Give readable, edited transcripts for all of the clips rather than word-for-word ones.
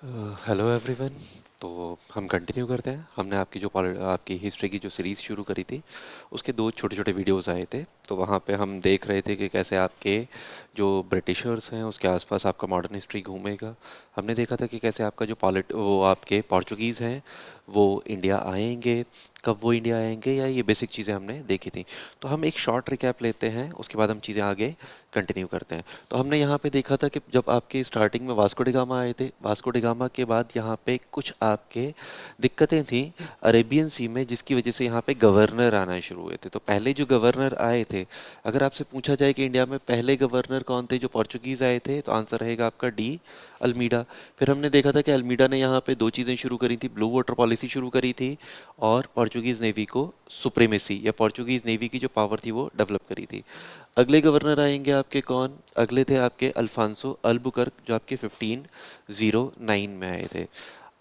Hello everyone. तो हम continue करते हैं। हमने आपकी हिस्ट्री की जो सीरीज़ शुरू करी थी उसके दो छोटे छोटे वीडियोस आए थे। तो वहाँ पे हम देख रहे थे कि कैसे आपके जो ब्रिटिशर्स हैं उसके आसपास आपका मॉडर्न हिस्ट्री घूमेगा। हमने देखा था कि कैसे आपका वो आपके पोर्चुगीज़ हैं वो इंडिया आएंगे, कब वो इंडिया आएंगे, या ये बेसिक चीज़ें हमने देखी थी। तो हम एक शॉर्ट रिकैप लेते हैं, उसके बाद हम चीज़ें आगे कंटिन्यू करते हैं। तो हमने यहाँ पे देखा था कि जब आपके स्टार्टिंग में वास्को डी गामा आए थे, वास्को डी गामा के बाद यहाँ पे कुछ आपके दिक्कतें थी अरेबियन सी में, जिसकी वजह से यहाँ पे गवर्नर आना शुरू हुए थे। तो पहले जो गवर्नर आए थे, अगर आपसे पूछा जाए कि इंडिया में पहले गवर्नर कौन थे जो पोर्चुगीज़ आए थे, तो आंसर रहेगा आपका डी, अल्मीडा। फिर हमने देखा था कि अल्मीडा ने यहाँ पे दो चीज़ें शुरू करी थी, ब्लू वाटर पॉलिसी शुरू करी थी और पोर्चुगीज़ नेवी को सुप्रीमेसी या पोर्चुगीज़ नेवी की जो पावर थी वो डेवलप करी थी। अगले गवर्नर आएंगे आपके कौन, अगले थे आपके अल्फांसो अल्बुकर्क, जो आपके 1509 में आए थे।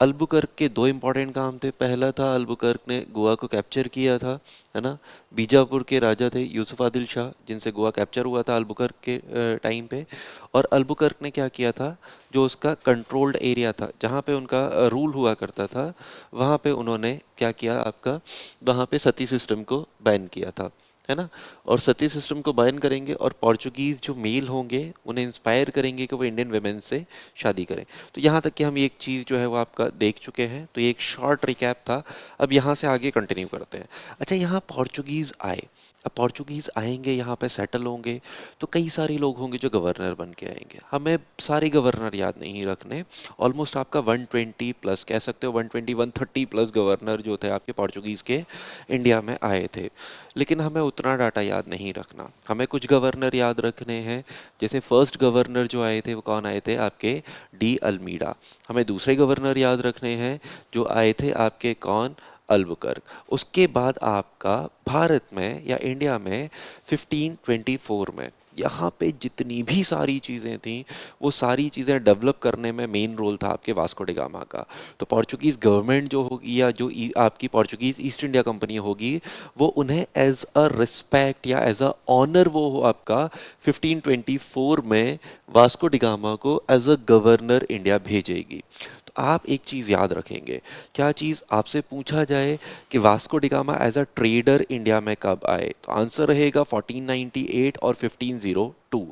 अल्बुकर्क के दो इंपॉर्टेंट काम थे। पहला था अल्बुकर्क ने गोवा को कैप्चर किया था, है ना। बीजापुर के राजा थे यूसुफ आदिल शाह, जिनसे गोवा कैप्चर हुआ था अल्बुकर्क के टाइम पे। और अल्बुकर्क ने क्या किया था, जो उसका कंट्रोल्ड एरिया था जहाँ पे उनका रूल हुआ करता था, वहाँ पे उन्होंने क्या किया आपका, वहाँ पे सती सिस्टम को बैन किया था, है ना। और सती सिस्टम को बैन करेंगे और पोर्चुगीज जो मेल होंगे उन्हें इंस्पायर करेंगे कि वो इंडियन वेमेन से शादी करें। तो यहाँ तक कि हम एक चीज़ जो है वो आपका देख चुके हैं। तो ये एक शॉर्ट रिकैप था। अब यहाँ से आगे कंटिन्यू करते हैं। अच्छा, यहाँ पोर्चुगीज आए। अब पोर्चुगीज आएंगे, यहाँ पे सेटल होंगे, तो कई सारे लोग होंगे जो गवर्नर बन के आएंगे। हमें सारे गवर्नर याद नहीं रखने। ऑलमोस्ट आपका 120 प्लस कह सकते हो, 120 130 प्लस गवर्नर जो थे आपके पोर्चुगीज के इंडिया में आए थे। लेकिन हमें उतना डाटा याद नहीं रखना, हमें कुछ गवर्नर याद रखने हैं। जैसे फर्स्ट गवर्नर जो आए थे वो कौन आए थे, आपके डी अल्मीडा। हमें दूसरे गवर्नर याद रखने हैं जो आए थे आपके कौन, अल्बुकर्क। उसके बाद आपका भारत में या इंडिया में 1524 में यहाँ पे जितनी भी सारी चीज़ें थी, वो सारी चीज़ें डेवलप करने में मेन रोल था आपके वास्को डी गामा का। तो पोर्चुगीज़ गवर्नमेंट जो होगी या जो आपकी पोर्चुगीज़ ईस्ट इंडिया कंपनी होगी, वो उन्हें एज अ रिस्पेक्ट या एज अ ऑनर वो हो आपका 1524 में वास्को डी गामा को एज अ गवर्नर इंडिया भेजेगी। तो आप एक चीज़ याद रखेंगे, क्या चीज़ आपसे पूछा जाए कि Vasco da Gama as a trader India में कब आए, तो आंसर रहेगा 1498 और 1502।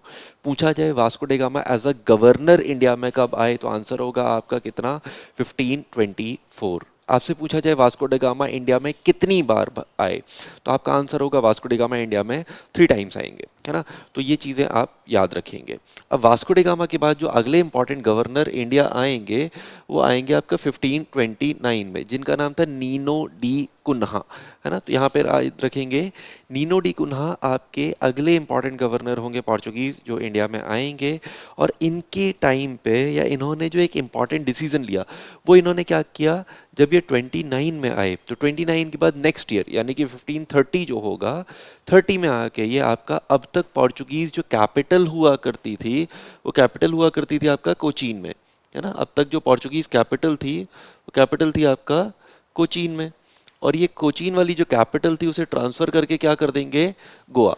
पूछा जाए Vasco da Gama as a governor India में कब आए, तो आंसर होगा आपका कितना, 1524। आपसे पूछा जाए वास्को ड गामा इंडिया में कितनी बार आए, तो आपका आंसर होगा वास्को ड गामा इंडिया में 3 टाइम्स आएंगे, है ना। तो ये चीज़ें आप याद रखेंगे। अब वास्को ड गामा के बाद जो अगले इंपॉर्टेंट गवर्नर इंडिया आएंगे, वो आएंगे आपका 1529 में, जिनका नाम था नीनो डी कुन्हा, है ना। तो यहाँ पे याद रखेंगे, नीनो डी कुन्हा आपके अगले इंपॉर्टेंट गवर्नर होंगे पोर्चुगीज जो इंडिया में आएंगे। और इनके टाइम पे या इन्होंने जो एक इंपॉर्टेंट डिसीजन लिया, वो इन्होंने क्या किया, जब ये 29 में आए तो 29 के बाद नेक्स्ट ईयर यानी कि 1530 जो होगा, 30 में आके ये आपका अब तक पोर्चुगीज जो कैपिटल हुआ करती थी, वो कैपिटल हुआ करती थी आपका कोचीन में, है ना। अब तक जो पोर्चुगीज कैपिटल थी, वो कैपिटल थी आपका कोचीन में। और ये कोचीन वाली जो कैपिटल थी उसे ट्रांसफर करके क्या कर देंगे, गोवा,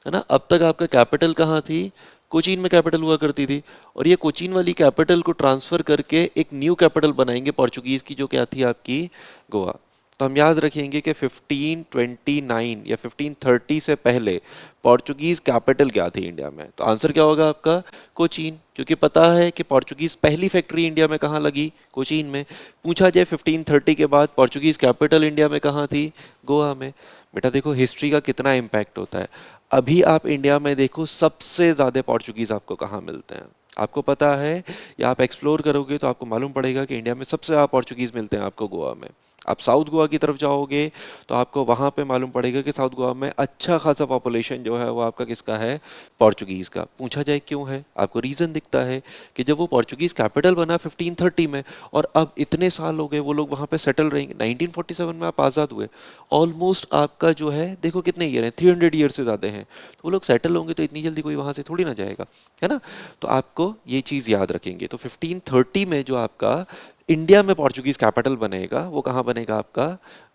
है ना। अब तक आपका कैपिटल कहाँ थी, कोचीन में कैपिटल हुआ करती थी। और ये कोचीन वाली कैपिटल को ट्रांसफर करके एक न्यू कैपिटल बनाएंगे पोर्चुगीज की, जो क्या थी आपकी गोवा। तो हम याद रखेंगे कि 1529 या 1530 से पहले पोर्चुगीज कैपिटल क्या थी इंडिया में, तो आंसर क्या होगा आपका, कोचीन। क्योंकि पता है कि पोर्चुगीज पहली फैक्ट्री इंडिया में कहाँ लगी, कोचीन में। पूछा जाए 1530 के बाद पोर्चुगीज कैपिटल इंडिया में कहाँ थी, गोवा में। बेटा देखो हिस्ट्री का कितना इम्पैक्ट होता है। अभी आप इंडिया में देखो सबसे ज़्यादा पोर्चुगीज़ आपको कहाँ मिलते हैं, आपको पता है, या आप एक्सप्लोर करोगे तो आपको मालूम पड़ेगा कि इंडिया में सबसे ज़्यादा पोर्चुगीज़ मिलते हैं आपको गोवा में। आप साउथ गोवा की तरफ जाओगे तो आपको वहाँ पे मालूम पड़ेगा कि साउथ गोवा में अच्छा खासा पॉपुलेशन जो है वो आपका किसका है, पोर्चुगीज़ का। पूछा जाए क्यों है, आपको रीज़न दिखता है कि जब वो पोर्चुगीज़ कैपिटल बना 1530 में, और अब इतने साल हो गए वो लोग वहाँ पे सेटल रहेंगे। 1947 में आप आज़ाद हुए, ऑलमोस्ट आपका जो है देखो कितने ईयर हैं, 300 ईयर से ज़्यादा हैं। तो वो लोग सेटल होंगे तो इतनी जल्दी कोई वहाँ से थोड़ी ना जाएगा, है ना। तो आपको ये चीज़ याद रखेंगे। तो 1530 में जो आपका इंडिया में पोर्चुगीज कैपिटल बनेगा, वो कहाँ बनेगा आपका,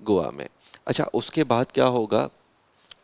गोवा में। अच्छा, उसके बाद क्या होगा,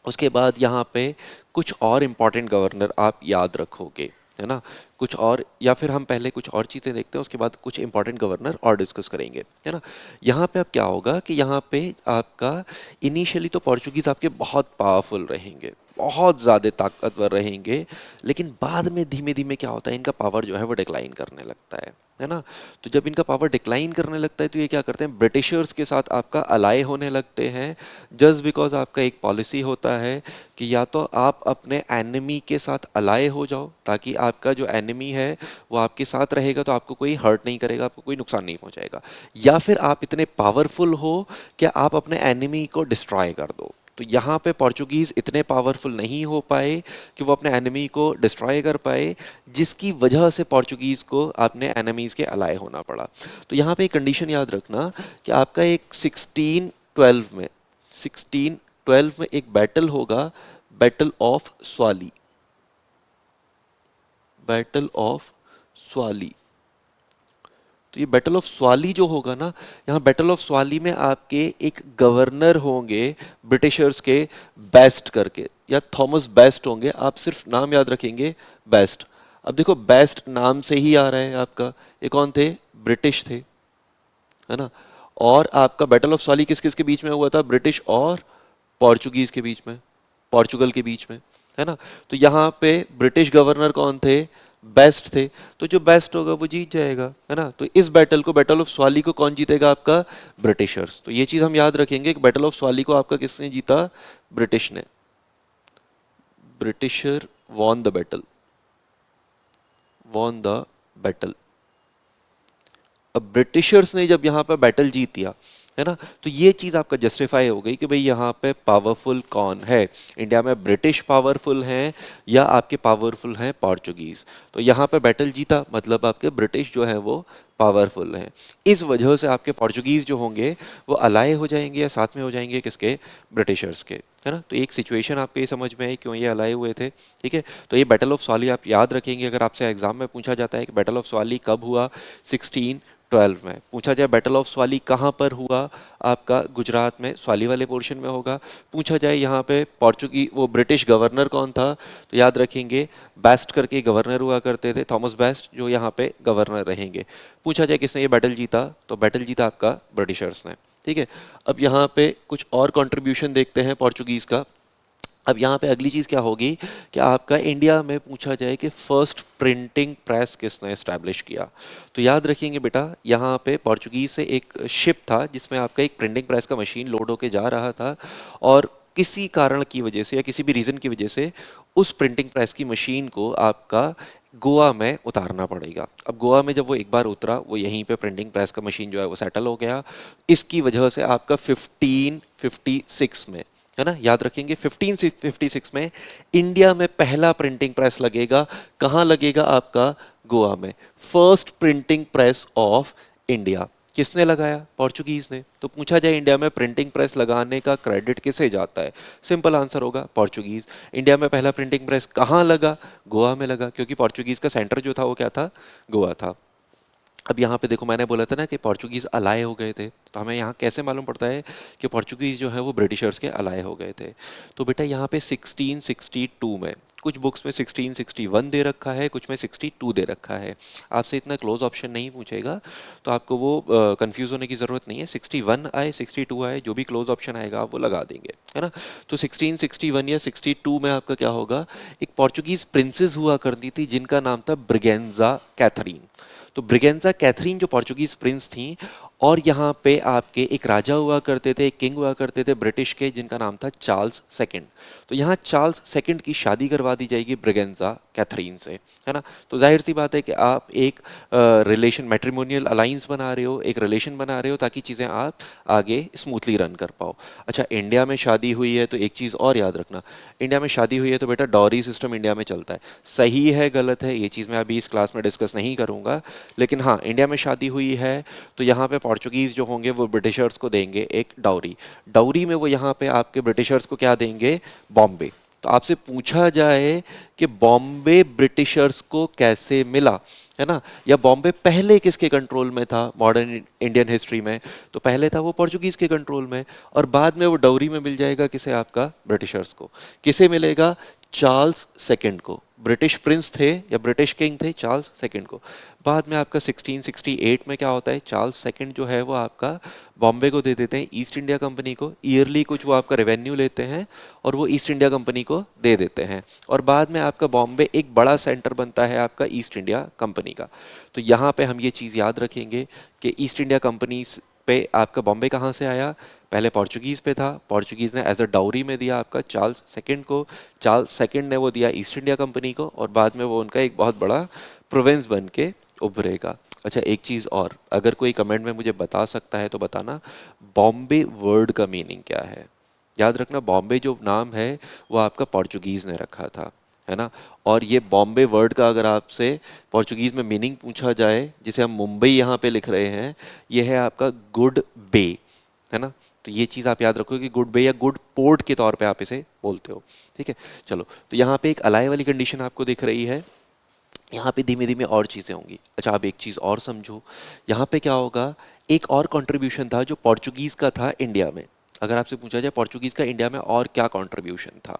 उसके बाद यहाँ पे कुछ और इम्पॉर्टेंट गवर्नर आप याद रखोगे। है ना। कुछ और, या फिर हम पहले कुछ और चीज़ें देखते हैं, उसके बाद कुछ इंपॉर्टेंट गवर्नर और डिस्कस करेंगे, है ना। यहाँ पे अब क्या होगा कि यहाँ पे आपका इनिशियली तो पोर्चुगीज आपके बहुत पावरफुल रहेंगे, बहुत ज़्यादा ताकतवर रहेंगे, लेकिन बाद में धीमे धीमे क्या होता है, इनका पावर जो है वो डिक्लाइन करने लगता है ना। तो जब इनका पावर डिक्लाइन करने लगता है तो ये क्या करते हैं, ब्रिटिशर्स के साथ आपका अलाय होने लगते हैं, जस्ट बिकॉज आपका एक पॉलिसी होता है कि या तो आप अपने एनिमी के साथ अलाय हो जाओ, ताकि आपका जो एनिमी है वो आपके साथ रहेगा तो आपको कोई हर्ट नहीं करेगा, आपको कोई नुकसान नहीं पहुंचाएगा, या फिर आप इतने पावरफुल हो कि आप अपने एनिमी को डिस्ट्रॉय कर दो। तो यहाँ पे पोर्चुगीज इतने पावरफुल नहीं हो पाए कि वो अपने एनिमी को डिस्ट्रॉय कर पाए, जिसकी वजह से पोर्चुगीज को अपने एनिमीज के अलाय होना पड़ा। तो यहाँ पे एक कंडीशन याद रखना कि आपका एक 1612 में एक बैटल होगा, battle of Swally, battle of Swally. तो ये बैटल ऑफ स्वाली जो होगा ना, यहाँ बैटल ऑफ स्वाली में आपके एक गवर्नर होंगे ब्रिटिशर्स के, बेस्ट करके, या थॉमस बेस्ट होंगे, आप सिर्फ नाम याद रखेंगे बेस्ट। अब देखो बेस्ट नाम से ही आ रहा है आपका, ये कौन थे, ब्रिटिश थे, है ना। और आपका बैटल ऑफ स्वाली किस किस के बीच में हुआ था, ब्रिटिश और पोर्चुगीज के बीच में, पोर्चुगल के बीच में, है ना। तो यहाँ पे ब्रिटिश गवर्नर कौन थे, बेस्ट थे। तो जो बेस्ट होगा वो जीत जाएगा, है ना। तो इस बैटल को, बैटल ऑफ स्वाली को कौन जीतेगा, आपका ब्रिटिशर्स। तो ये चीज हम याद रखेंगे कि बैटल ऑफ स्वाली को आपका किसने जीता, ब्रिटिश ने, britisher won the battle, won the battle. अब ब्रिटिशर्स ने जब यहाँ पे बैटल जीत दिया, है ना, तो ये चीज आपका जस्टिफाई हो गई कि भाई यहाँ पे पावरफुल कौन है, इंडिया में ब्रिटिश पावरफुल हैं या आपके पावरफुल हैं पोर्चुगीज। तो यहाँ पे बैटल जीता, मतलब आपके ब्रिटिश जो है वो पावरफुल हैं। इस वजह से आपके पोर्चुगीज जो होंगे वो अलाय हो जाएंगे या साथ में हो जाएंगे किसके, ब्रिटिशर्स के, है ना। तो एक सिचुएशन आपको ये समझ में आई क्यों ये अलाय हुए थे, ठीक है। तो ये बैटल ऑफ स्वाली आप याद रखेंगे, अगर आपसे एग्जाम में पूछा जाता है कि बैटल ऑफ स्वाली कब हुआ, 1612 में। पूछा जाए बैटल ऑफ स्वाली कहाँ पर हुआ, आपका गुजरात में स्वाली वाले पोर्शन में होगा। पूछा जाए यहाँ पे पोर्चुगी वो ब्रिटिश गवर्नर कौन था, तो याद रखेंगे बेस्ट करके गवर्नर हुआ करते थे, थॉमस बेस्ट, जो यहाँ पे गवर्नर रहेंगे। पूछा जाए किसने ये बैटल जीता, तो बैटल जीता आपका ब्रिटिशर्स ने, ठीक है। अब यहाँ पे कुछ और कंट्रीब्यूशन देखते हैं पोर्चुगीज का। अब यहाँ पे अगली चीज़ क्या होगी कि आपका इंडिया में पूछा जाए कि फर्स्ट प्रिंटिंग प्रेस किसने एस्टैब्लिश किया, तो याद रखेंगे बेटा, यहाँ पे पोर्चुगीज से एक शिप था जिसमें आपका एक प्रिंटिंग प्रेस का मशीन लोड होके जा रहा था, और किसी कारण की वजह से या किसी भी रीज़न की वजह से उस प्रिंटिंग प्रेस की मशीन को आपका गोवा में उतारना पड़ेगा। अब गोवा में जब वो एक बार उतरा, वो यहीं पे प्रिंटिंग प्रेस का मशीन जो है वो सेटल हो गया। इसकी वजह से आपका 1556 में, है ना, याद रखेंगे 1556 में इंडिया में पहला प्रिंटिंग प्रेस लगेगा। कहाँ लगेगा, आपका गोवा में। First printing press of India किसने लगाया, पोर्चुगीज ने। तो पूछा जाए इंडिया में प्रिंटिंग प्रेस लगाने का क्रेडिट किसे जाता है, सिंपल आंसर होगा पोर्चुगीज। इंडिया में पहला प्रिंटिंग प्रेस कहाँ लगा, गोवा में लगा, क्योंकि पोर्चुगीज का सेंटर जो था वो क्या था, गोवा था। अब यहाँ पे देखो, मैंने बोला था ना कि पोर्चुगीज अलाय हो गए थे, तो हमें यहाँ कैसे मालूम पड़ता है कि पोर्चुगीज जो है वो ब्रिटिशर्स के अलाय हो गए थे। तो बेटा यहाँ पे 1662 में, कुछ बुक्स में 1661 दे रखा है, कुछ में 62 दे रखा है। आपसे इतना क्लोज ऑप्शन नहीं पूछेगा तो आपको वो कंफ्यूज होने की ज़रूरत नहीं है। 61 आए 62 आए, जो भी क्लोज ऑप्शन आएगा आप वो लगा देंगे, है ना। तो 1661 या 62 में आपका क्या होगा, एक पोर्चुगीज प्रिंसेस हुआ करती थी जिनका नाम था ब्रिगेंजा कैथरीन। तो ब्रिगेंजा कैथरीन जो पोर्चुगीज प्रिंस थी, और यहाँ पे आपके एक राजा हुआ करते थे, एक किंग हुआ करते थे ब्रिटिश के, जिनका नाम था चार्ल्स सेकंड। तो यहाँ चार्ल्स सेकंड की शादी करवा दी जाएगी ब्रिगेंजा कैथरीन से, है ना। तो जाहिर सी बात है कि आप एक रिलेशन, मैट्रिमोनियल अलाइंस बना रहे हो, एक रिलेशन बना रहे हो, ताकि चीज़ें आप आगे स्मूथली रन कर पाओ। अच्छा, इंडिया में शादी हुई है तो एक चीज़ और याद रखना, इंडिया में शादी हुई है तो बेटा डॉरी सिस्टम इंडिया में चलता है। सही है गलत है ये चीज़ मैं अभी इस क्लास में डिस्कस नहीं करूँगा, लेकिन हाँ, इंडिया में शादी हुई है तो यहाँ पे पोर्चुगीज जो होंगे वो ब्रिटिशर्स को देंगे एक डाउरी। डाउरी में वो यहाँ पे आपके ब्रिटिशर्स को क्या देंगे, बॉम्बे। तो आपसे पूछा जाए कि बॉम्बे ब्रिटिशर्स को कैसे मिला, है ना, या बॉम्बे पहले किसके कंट्रोल में था मॉडर्न इंडियन हिस्ट्री में, तो पहले था वो पोर्चुगीज के कंट्रोल में, और बाद में वो डाउरी में मिल जाएगा किसे, आपका ब्रिटिशर्स को। किसे मिलेगा, चार्ल्स सेकंड को, ब्रिटिश प्रिंस थे या ब्रिटिश किंग थे चार्ल्स सेकंड को। बाद में आपका 1668 में क्या होता है, चार्ल्स सेकंड जो है वो आपका बॉम्बे को दे देते हैं ईस्ट इंडिया कंपनी को, ईयरली कुछ वो आपका रेवेन्यू लेते हैं और वो ईस्ट इंडिया कंपनी को दे देते हैं। और बाद में आपका बॉम्बे एक बड़ा सेंटर बनता है आपका ईस्ट इंडिया कंपनी का। तो यहाँ पे हम ये चीज़ याद रखेंगे कि ईस्ट इंडिया कंपनी पे आपका बॉम्बे कहाँ से आया, पहले पोर्चुगीज़ पे था, पोर्चुगीज़ ने एज अ डाउरी में दिया आपका चार्ल्स सेकंड को, चार्ल्स सेकंड ने वो दिया ईस्ट इंडिया कंपनी को और बाद में वो उनका एक बहुत बड़ा प्रोविंस बन के उभरेगा। अच्छा एक चीज़ और, अगर कोई कमेंट में मुझे बता सकता है तो बताना, बॉम्बे वर्ड का मीनिंग क्या है। याद रखना बॉम्बे जो नाम है वो आपका पोर्चुगीज़ ने रखा था, है ना। और ये बॉम्बे वर्ड का अगर आपसे पोर्चुगीज़ में मीनिंग पूछा जाए, जिसे हम मुंबई यहाँ पे लिख रहे हैं, ये है आपका गुड बे, है ना। तो ये चीज़ आप याद रखो कि गुड बे या गुड पोर्ट के तौर पे आप इसे बोलते हो, ठीक है। चलो तो यहाँ पे एक अलाय वाली कंडीशन आपको दिख रही है, यहाँ पे धीमे धीमे और चीज़ें होंगी। अच्छा आप एक चीज़ और समझो, यहाँ पे क्या होगा, एक और कंट्रीब्यूशन था जो पोर्चुगीज़ का था इंडिया में। अगर आपसे पूछा जाए पोर्चुगीज़ का इंडिया में और क्या कंट्रीब्यूशन था,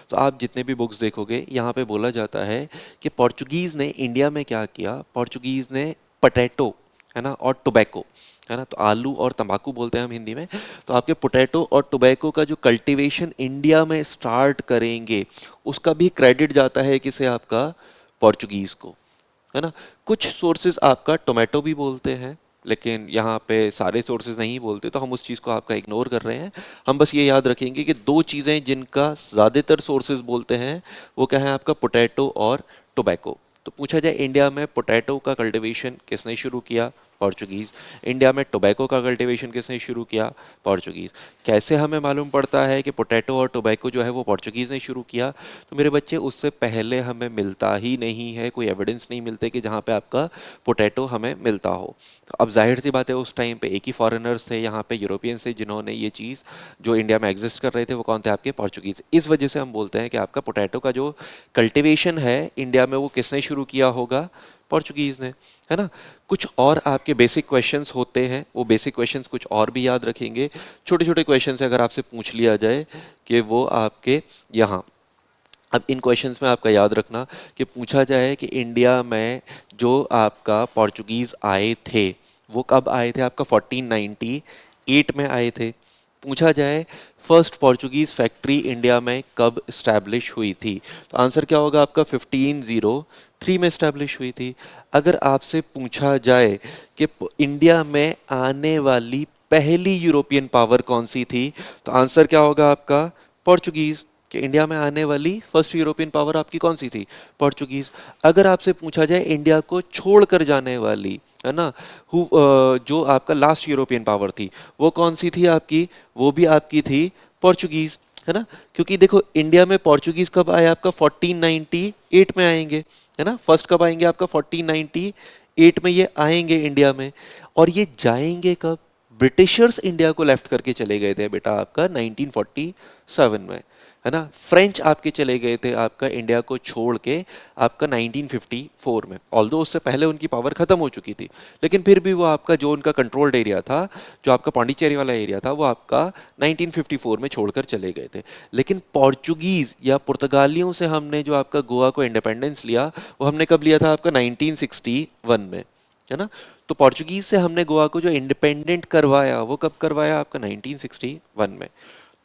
तो आप जितने भी बुक्स देखोगे यहाँ पे बोला जाता है कि पोर्चुगीज़ ने इंडिया में क्या किया, पोर्चुगीज़ ने पोटैटो, है ना, और टोबैको, है ना, तो आलू और तंबाकू बोलते हैं हम हिंदी में, तो आपके पोटैटो और टोबैको का जो कल्टीवेशन इंडिया में स्टार्ट करेंगे उसका भी क्रेडिट जाता है किसे, आपका पोर्चुगीज़ को, है ना। कुछ सोर्सेज आपका टोमेटो भी बोलते हैं, लेकिन यहाँ पे सारे सोर्सेज नहीं बोलते, तो हम उस चीज़ को आपका इग्नोर कर रहे हैं। हम बस ये याद रखेंगे कि दो चीज़ें जिनका ज़्यादातर सोर्सेज बोलते हैं वो क्या है, आपका पोटैटो और टोबैको। तो पूछा जाए इंडिया में पोटैटो का कल्टीवेशन किसने शुरू किया, पोर्चुगीज़। इंडिया में टोबैको का कल्टीवेशन किसने शुरू किया, पोर्चुगीज़। कैसे हमें मालूम पड़ता है कि पोटैटो और टोबैको जो है वो पोर्चुगीज़ ने शुरू किया, तो मेरे बच्चे उससे पहले हमें मिलता ही नहीं है, कोई एविडेंस नहीं मिलते कि जहाँ पे आपका पोटैटो हमें मिलता हो। तो अब जाहिर सी बात है उस टाइम पे एक ही फॉरेनर्स थे यहाँ पे, यूरोपियंस थे, जिन्होंने ये चीज़ जो इंडिया में एग्जिस्ट कर रहे थे वो कौन थे, आपके पोर्चुगीज़। इस वजह से हम बोलते हैं कि आपका पोटैटो का जो कल्टिवेशन है इंडिया में वो किसने शुरू किया होगा, पोर्चुगीज़ ने, है ना। कुछ और आपके बेसिक क्वेश्चंस होते हैं, वो बेसिक क्वेश्चंस कुछ और भी याद रखेंगे। छोटे छोटे क्वेश्चन से अगर आपसे पूछ लिया जाए कि वो आपके यहाँ, अब इन क्वेश्चंस में आपका याद रखना कि पूछा जाए कि इंडिया में जो आपका पोर्चुगीज़ आए थे वो कब आए थे, आपका 1498 में आए थे। पूछा जाए फर्स्ट पोर्चुगीज़ फैक्ट्री इंडिया में कब इस्टेब्लिश हुई थी, तो आंसर क्या होगा आपका 1503 में इस्टेब्लिश हुई थी। अगर आपसे पूछा जाए कि इंडिया में आने वाली पहली यूरोपियन पावर कौन सी थी, तो आंसर क्या होगा आपका पोर्चुगीज़, कि इंडिया में आने वाली फर्स्ट यूरोपियन पावर आपकी कौन सी थी, पोर्चुगीज़। अगर आपसे पूछा जाए इंडिया को छोड़कर जाने वाली, है ना, जो आपका लास्ट यूरोपियन पावर थी वो कौन सी थी आपकी, वो भी आपकी थी पोर्चुगीज़, है ना। क्योंकि देखो इंडिया में पोर्चुगीज़ कब आए, आपका 1498 में आएंगे, है ना। फर्स्ट कब आएंगे, आपका 1498 में ये आएंगे इंडिया में। और ये जाएंगे कब, ब्रिटिशर्स इंडिया को लेफ्ट करके चले गए थे बेटा आपका 1947 में, है ना। फ्रेंच आपके चले गए थे आपका इंडिया को छोड़ के आपका 1954 में। ऑल्दो उससे पहले उनकी पावर खत्म हो चुकी थी, लेकिन फिर भी वो आपका जो उनका कंट्रोल्ड एरिया था, जो आपका पौंडीचेरी वाला एरिया था, वो आपका 1954 में छोड़कर चले गए थे। लेकिन पोर्चुगीज या पुर्तगालियों से हमने जो आपका गोवा को इंडिपेंडेंस लिया, वो हमने कब लिया था, आपका 1961 में, है ना। तो पोर्चुगीज से हमने गोवा को जो इंडिपेंडेंट करवाया वो कब करवाया, आपका 1961 में।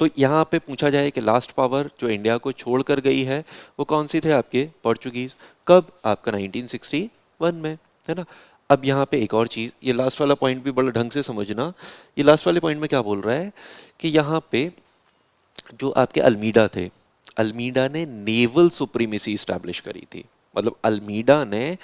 तो यहाँ पे पूछा जाए कि लास्ट पावर जो इंडिया को छोड़ कर गई है वो कौन सी थे, आपके पोर्चुगीज। कब, आपका 1961 में, है ना। अब यहाँ पे एक और चीज़, ये लास्ट वाला पॉइंट भी बड़ा ढंग से समझना। ये लास्ट वाले पॉइंट में क्या बोल रहा है कि यहाँ पे जो आपके अल्मीडा थे, अल्मीडा ने नेवल सुप्रीमेसी इस्टेब्लिश करी थी। मतलब अल्मीडा ने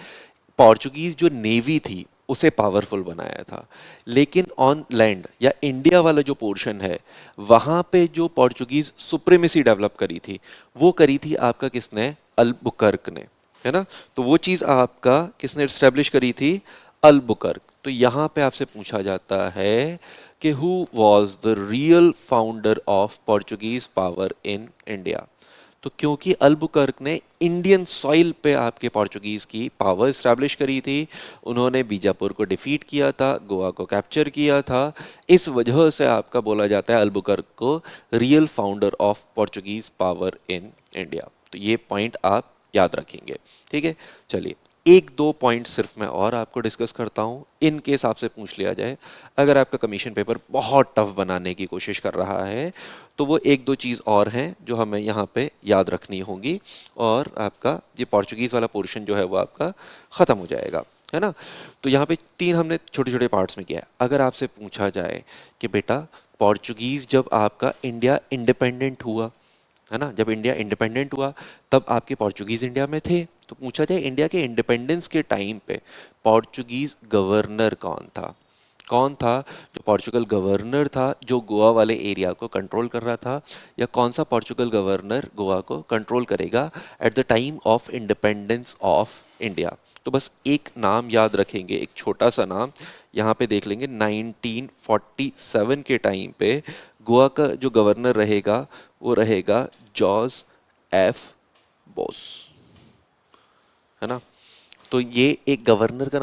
पोर्चुगीज जो नेवी थी उसे पावरफुल बनाया था। लेकिन ऑन लैंड या इंडिया वाला जो पोर्शन है वहां पे जो पोर्चुगीज सुप्रीमेसी डेवलप करी थी वो करी थी आपका किसने, अल्बुकर्क ने, है ना। तो वो चीज आपका किसने एस्टेब्लिश करी थी, अल्बुकर्क। तो यहाँ पे आपसे पूछा जाता है कि who was the real founder of Portuguese power in India. तो क्योंकि अल्बुकर्क ने इंडियन सॉइल पे आपके पोर्चुगीज की पावर इस्टेब्लिश करी थी, उन्होंने बीजापुर को डिफीट किया था, गोवा को कैप्चर किया था, इस वजह से आपका बोला जाता है अल्बुकर्क को real founder of Portuguese power in India. तो ये पॉइंट आप याद रखेंगे। ठीक है, चलिए एक दो पॉइंट सिर्फ मैं और आपको डिस्कस करता हूँ, इन केस आपसे पूछ लिया जाए अगर आपका कमीशन पेपर बहुत टफ बनाने की कोशिश कर रहा है, तो वो एक दो चीज़ और हैं जो हमें यहाँ पे याद रखनी होंगी, और आपका ये पोर्चुगीज़ वाला पोर्शन जो है वो आपका ख़त्म हो जाएगा, है ना। तो यहाँ पे तीन हमने छोटे छोटे पार्ट्स में किया है। अगर आपसे पूछा जाए कि बेटा पोर्चुगीज़ जब आपका इंडिया इंडिपेंडेंट हुआ, है ना, जब इंडिया इंडिपेंडेंट हुआ तब आपके पोर्चुगीज इंडिया में थे, तो पूछा जाए इंडिया के इंडिपेंडेंस के टाइम पे पोर्चुगीज गवर्नर कौन था, कौन था जो पोर्चुगल गवर्नर था जो गोवा वाले एरिया को कंट्रोल कर रहा था, या कौन सा पोर्चुगल गवर्नर गोवा को कंट्रोल करेगा at the time of independence of India. तो बस एक नाम याद रखेंगे, एक छोटा सा नाम यहाँ पे देख लेंगे। 1947 के टाइम पे गोवा का जो गवर्नर रहेगा वो रहेगा जॉर्ज एफ बोस, है ना। तो ये एक गवर्नर का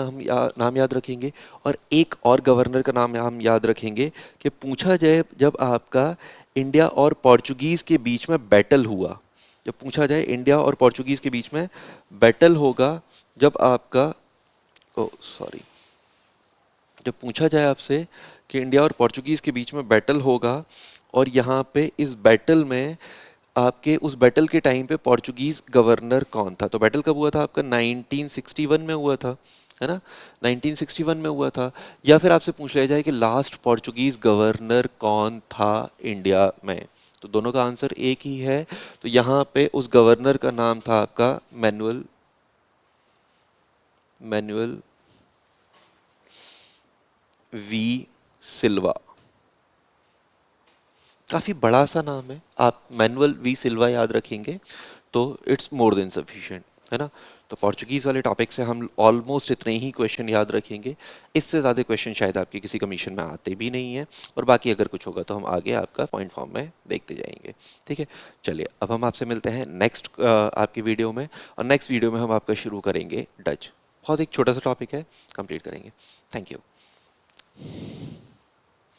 नाम याद रखेंगे, और एक और गवर्नर का नाम हम याद रखेंगे कि पूछा जाए जब आपका इंडिया और पोर्चुगीज के बीच में बैटल हुआ, जब पूछा जाए इंडिया और पोर्चुगीज के बीच में बैटल होगा, जब आपका ओ सॉरी जब पूछा जाए आपसे कि इंडिया और पोर्चुगीज के बीच में बैटल होगा, और यहाँ पे इस बैटल में आपके उस बैटल के टाइम पे पोर्चुगीज गवर्नर कौन था, तो बैटल कब हुआ था आपका 1961 में हुआ था, है ना, 1961 में हुआ था। या फिर आपसे पूछ लिया जाए कि लास्ट पोर्चुगीज गवर्नर कौन था इंडिया में, तो दोनों का आंसर एक ही है। तो यहाँ पे उस गवर्नर का नाम था आपका मैनुअल मैनुअल वी सिल्वा। काफ़ी बड़ा सा नाम है, आप मैनुअल वी सिल्वा याद रखेंगे तो इट्स मोर देन सफिशिएंट, है ना। तो पोर्चुगीज़ वाले टॉपिक से हम ऑलमोस्ट इतने ही क्वेश्चन याद रखेंगे, इससे ज़्यादा क्वेश्चन शायद आपके किसी कमीशन में आते भी नहीं हैं, और बाकी अगर कुछ होगा तो हम आगे आपका पॉइंट फॉर्म में देखते जाएंगे। ठीक है, चलिए अब हम आपसे मिलते हैं नेक्स्ट आपकी वीडियो में, और नेक्स्ट वीडियो में हम आपका शुरू करेंगे डच। बहुत एक छोटा सा टॉपिक है, कंप्लीट करेंगे। Thank you.